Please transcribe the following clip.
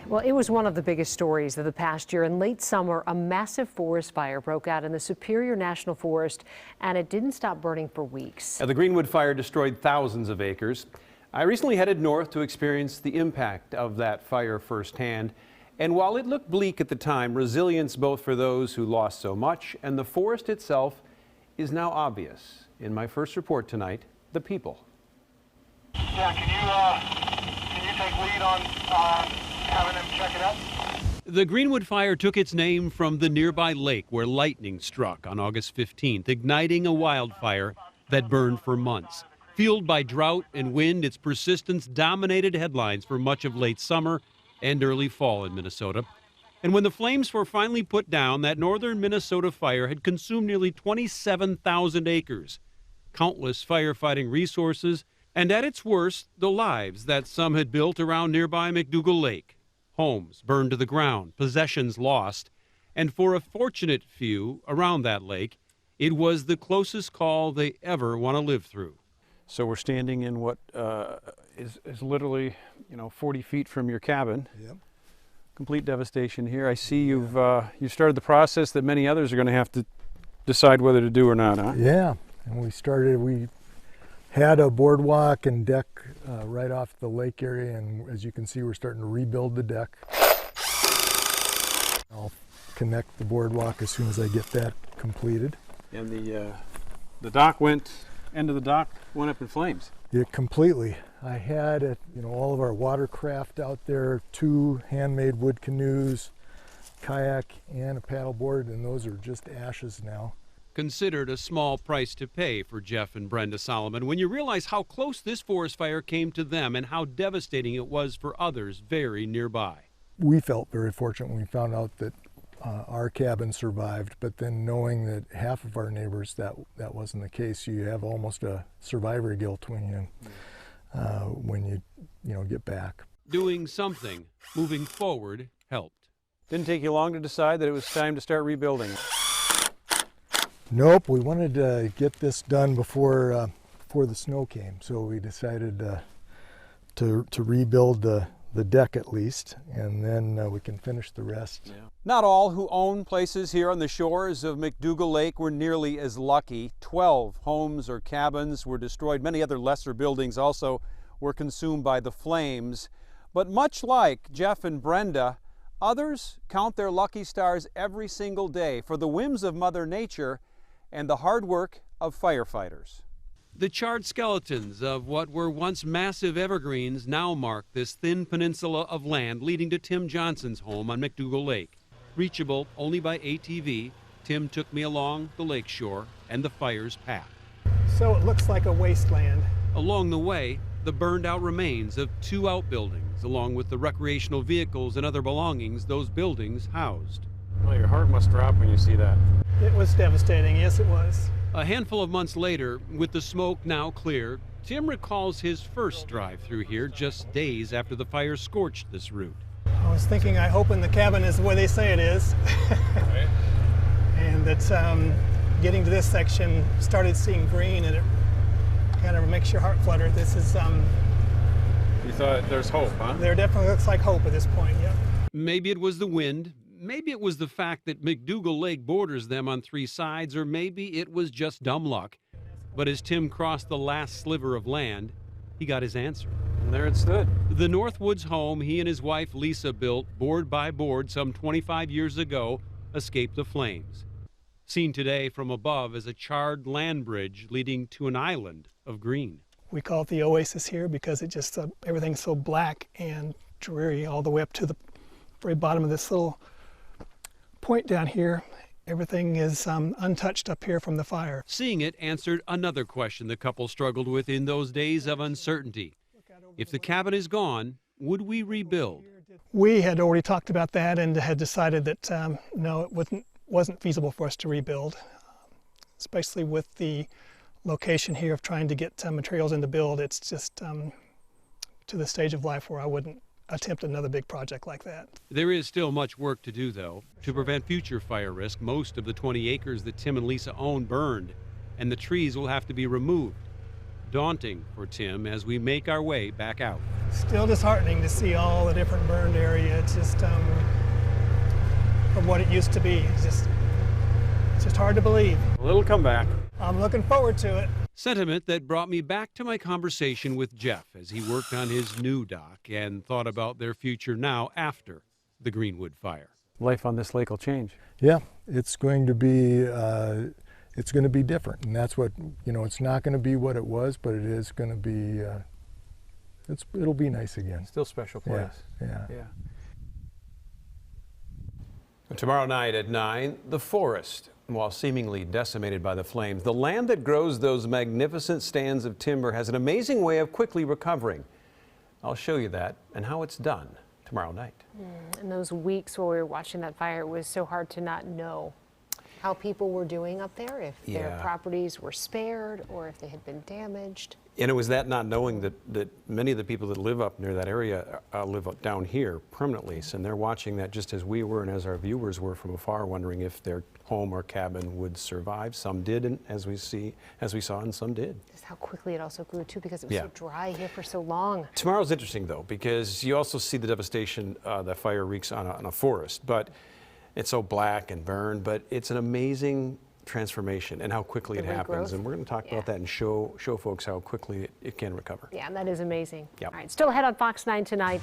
Well, it was one of the biggest stories of the past year. In late summer, a massive forest fire broke out in the Superior National Forest, and it didn't stop burning for weeks. The Greenwood fire destroyed thousands of acres. I recently headed north to experience the impact of that fire firsthand. And while it looked bleak at the time, resilience both for those who lost so much and the forest itself is now obvious. In my first report tonight, the people. Yeah, can you take lead on having them check it out? The Greenwood fire took its name from the nearby lake where lightning struck on August 15th, igniting a wildfire that burned for months. Fueled by drought and wind, its persistence dominated headlines for much of late summer and early fall in Minnesota. And when the flames were finally put down, that northern Minnesota fire had consumed nearly 27,000 acres, countless firefighting resources, and at its worst, the lives that some had built around nearby McDougal Lake. Homes burned to the ground, possessions lost, and for a fortunate few around that lake, it was the closest call they ever want to live through. So we're standing in what is literally, 40 feet from your cabin. Yep. Complete devastation here. I see you've started the process that many others are going to have to decide whether to do or not, huh? Yeah, and we had a boardwalk and deck right off the lake area, and as you can see, we're starting to rebuild the deck. I'll connect the boardwalk as soon as I get that completed. And the dock end of the dock went up in flames. Yeah, completely. I had all of our watercraft out there, 2 handmade wood canoes, kayak, and a paddleboard, and those are just ashes now. Considered a small price to pay for Jeff and Brenda Solomon when you realize how close this forest fire came to them and how devastating it was for others very nearby. We felt very fortunate when we found out that our cabin survived, but then knowing that half of our neighbors that wasn't the case, you have almost a survivor guilt when you get back. Doing something, moving forward, helped. Didn't take you long to decide that it was time to start rebuilding. Nope, we wanted to get this done before the snow came, so we decided to rebuild the deck at least, and then we can finish the rest. Yeah. Not all who own places here on the shores of McDougal Lake were nearly as lucky. 12 homes or cabins were destroyed. Many other lesser buildings also were consumed by the flames. But much like Jeff and Brenda, others count their lucky stars every single day for the whims of Mother Nature and the hard work of firefighters. The charred skeletons of what were once massive evergreens now mark this thin peninsula of land leading to Tim Johnson's home on McDougal Lake. Reachable only by ATV, Tim took me along the lake shore and the fire's path. So it looks like a wasteland. Along the way, the burned out remains of 2 outbuildings, along with the recreational vehicles and other belongings those buildings housed. Well, your heart must drop when you see that. It was devastating, yes it was. A handful of months later, with the smoke now clear, Tim recalls his first drive through here just days after the fire scorched this route. I was thinking, I hope in the cabin is the way they say it is. Right. And that getting to this section, started seeing green, and it kind of makes your heart flutter. This is... You thought there's hope, huh? There definitely looks like hope at this point, yeah. Maybe it was the wind. Maybe it was the fact that McDougal Lake borders them on 3 sides, or maybe it was just dumb luck. But as Tim crossed the last sliver of land, he got his answer. And there it stood. The Northwoods home he and his wife Lisa built board by board some 25 years ago escaped the flames. Seen today from above as a charred land bridge leading to an island of green. We call it the oasis here because it just, everything's so black and dreary all the way up to the very bottom of this little point down here. Everything is untouched up here from the fire. Seeing it answered another question the couple struggled with in those days of uncertainty. If the cabin is gone, would we rebuild? We had already talked about that and had decided that no, it wasn't feasible for us to rebuild, especially with the location here of trying to get materials in to build. It's just to the stage of life where I wouldn't attempt another big project like that. There is still much work to do, though. To prevent future fire risk, most of the 20 acres that Tim and Lisa own burned, and the trees will have to be removed. Daunting for Tim as we make our way back out. Still disheartening to see all the different burned area. It's just from what it used to be. It's just hard to believe. A little comeback. I'm looking forward to it. Sentiment that brought me back to my conversation with Jeff as he worked on his new dock and thought about their future now after the Greenwood fire. Life on this lake will change. Yeah, it's going to be different, and that's what, you know, it's not going to be what it was, but it is going to be. It'll be nice again. Still a special place. Yeah. Tomorrow night at 9, the forest. While seemingly decimated by the flames, the land that grows those magnificent stands of timber has an amazing way of quickly recovering. I'll show you that and how it's done tomorrow night. In those weeks where we were watching that fire, it was so hard to not know how people were doing up there, if their Yeah. properties were spared or if they had been damaged. And it was that not knowing that many of the people that live up near that area live up down here permanently, and they're watching that just as we were and as our viewers were from afar, wondering if their home or cabin would survive. Some did, and as we saw, and some did. Just how quickly it also grew too, because it was Yeah. so dry here for so long. Tomorrow's interesting though, because you also see the devastation that fire wreaks on a forest, but it's so black and burned, but it's an amazing transformation and how quickly The it happens. regrowth. And we're going to talk Yeah. about that and show folks how quickly it can recover. Yeah, and that is amazing. Yep. All right, still ahead on Fox 9 tonight.